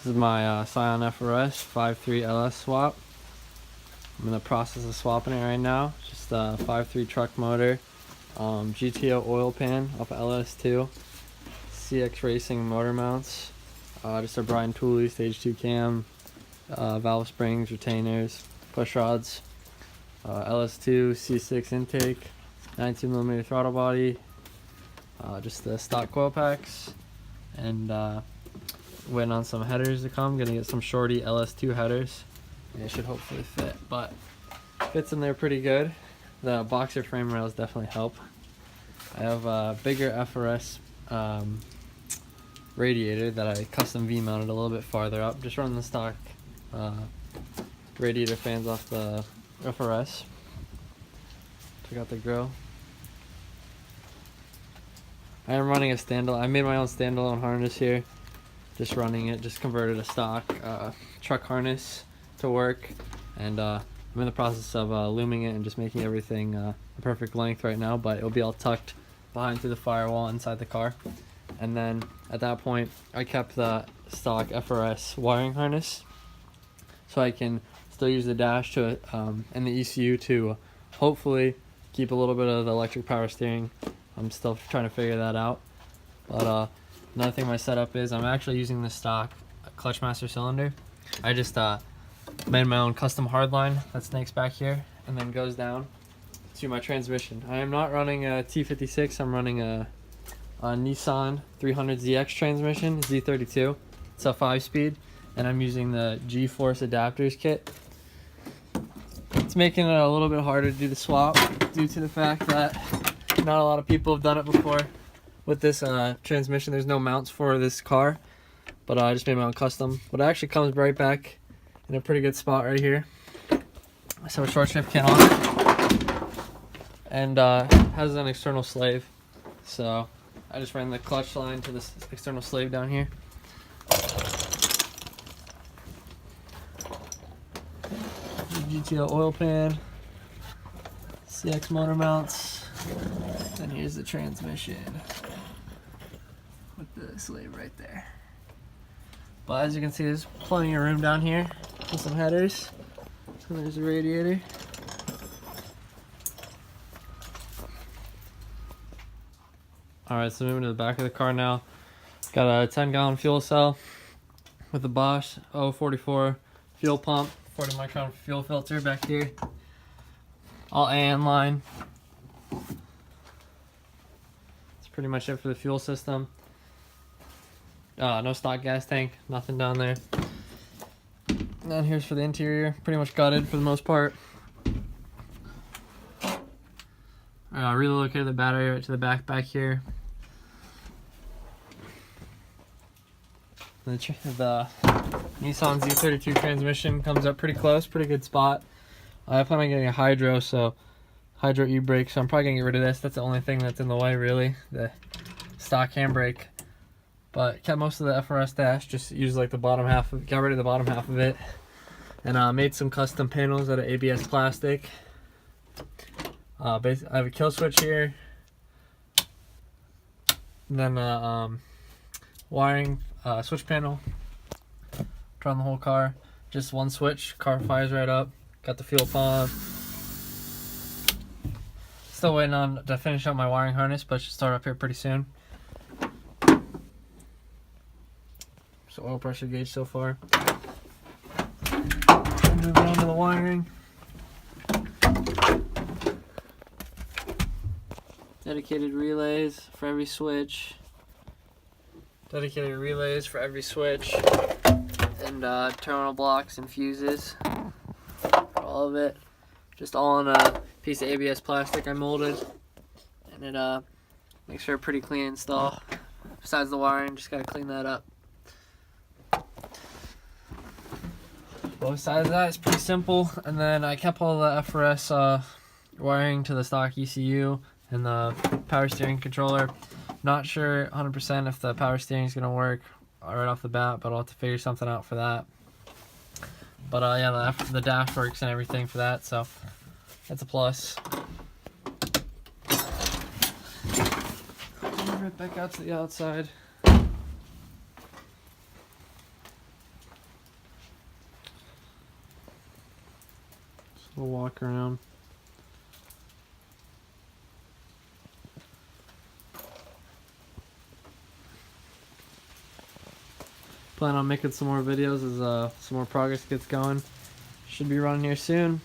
This is my Scion FRS 5.3 LS swap. I'm in the process of swapping it right now. Just a 5.3 truck motor, GTO oil pan off of LS2, CX Racing motor mounts, just a Brian Tooley stage 2 cam, valve springs, retainers, push rods, LS2 C6 intake, 19mm throttle body, just the stock coil packs, and waiting on some headers to come. Gonna get some shorty LS2 headers. It should hopefully fit, but fits in there pretty good. The boxer frame rails definitely help. I have a bigger FRS radiator that I custom V-mounted a little bit farther up. Just running the stock radiator fans off the FRS. Check out the grill. I am running a standalone. I made my own standalone harness here. Just running it. Just converted a stock truck harness to work, and I'm in the process of looming it and just making everything the perfect length right now. But it'll be all tucked behind through the firewall inside the car. And then at that point, I kept the stock FRS wiring harness, so I can still use the dash to and the ECU to hopefully keep a little bit of the electric power steering. I'm still trying to figure that out. But another thing my setup is, I'm actually using the stock clutch master cylinder. I just made my own custom hardline that snakes back here and then goes down to my transmission. I am not running a T56. I'm running a Nissan 300ZX transmission, Z32. It's a 5-speed, and I'm using the G-Force adapters kit. It's making it a little bit harder to do the swap due to the fact that not a lot of people have done it before with this transmission. There's no mounts for this car, but I just made my own custom. But it actually comes right back in a pretty good spot right here. So a short shift kit on it, and has an external slave. So I just ran the clutch line to this external slave down here. GTO oil pan, CX motor mounts, and here's the transmission with the slave right there. But as you can see, there's plenty of room down here with some headers. And there's a radiator. Alright, so moving to the back of the car now. Got a 10-gallon fuel cell with a Bosch 044 fuel pump, 40 micron fuel filter back here. All AN line. That's pretty much it for the fuel system. No stock gas tank, nothing down there. And then here's for the interior, pretty much gutted for the most part. Relocated the battery right to the back here. The Nissan Z32 transmission comes up pretty close, pretty good spot. I plan on getting a hydro e-brake, so I'm probably gonna get rid of this. That's the only thing that's in the way, really, the stock handbrake. But kept most of the FRS dash, just used like the bottom half, got rid of the bottom half of it, and made some custom panels out of ABS plastic. I have a kill switch here, and then wiring switch panel to run the whole car. Just one switch, car fires right up. Got the fuel pump. Still waiting on to finish up my wiring harness, but it should start up here pretty soon. So oil pressure gauge so far. Moving on to the wiring. Dedicated relays for every switch. Dedicated relays for every switch. And terminal blocks and fuses. All of it. Just all in a piece of ABS plastic I molded. And it makes for a pretty clean install. Besides the wiring, just gotta clean that up. Both sides of that is pretty simple, and then I kept all the FRS wiring to the stock ECU and the power steering controller. Not sure 100% if the power steering is going to work right off the bat, but I'll have to figure something out for that. But yeah, the dash works and everything for that, so that's a plus. Right back out to the outside. We'll walk around. Plan on making some more videos as some more progress gets going. Should be running here soon.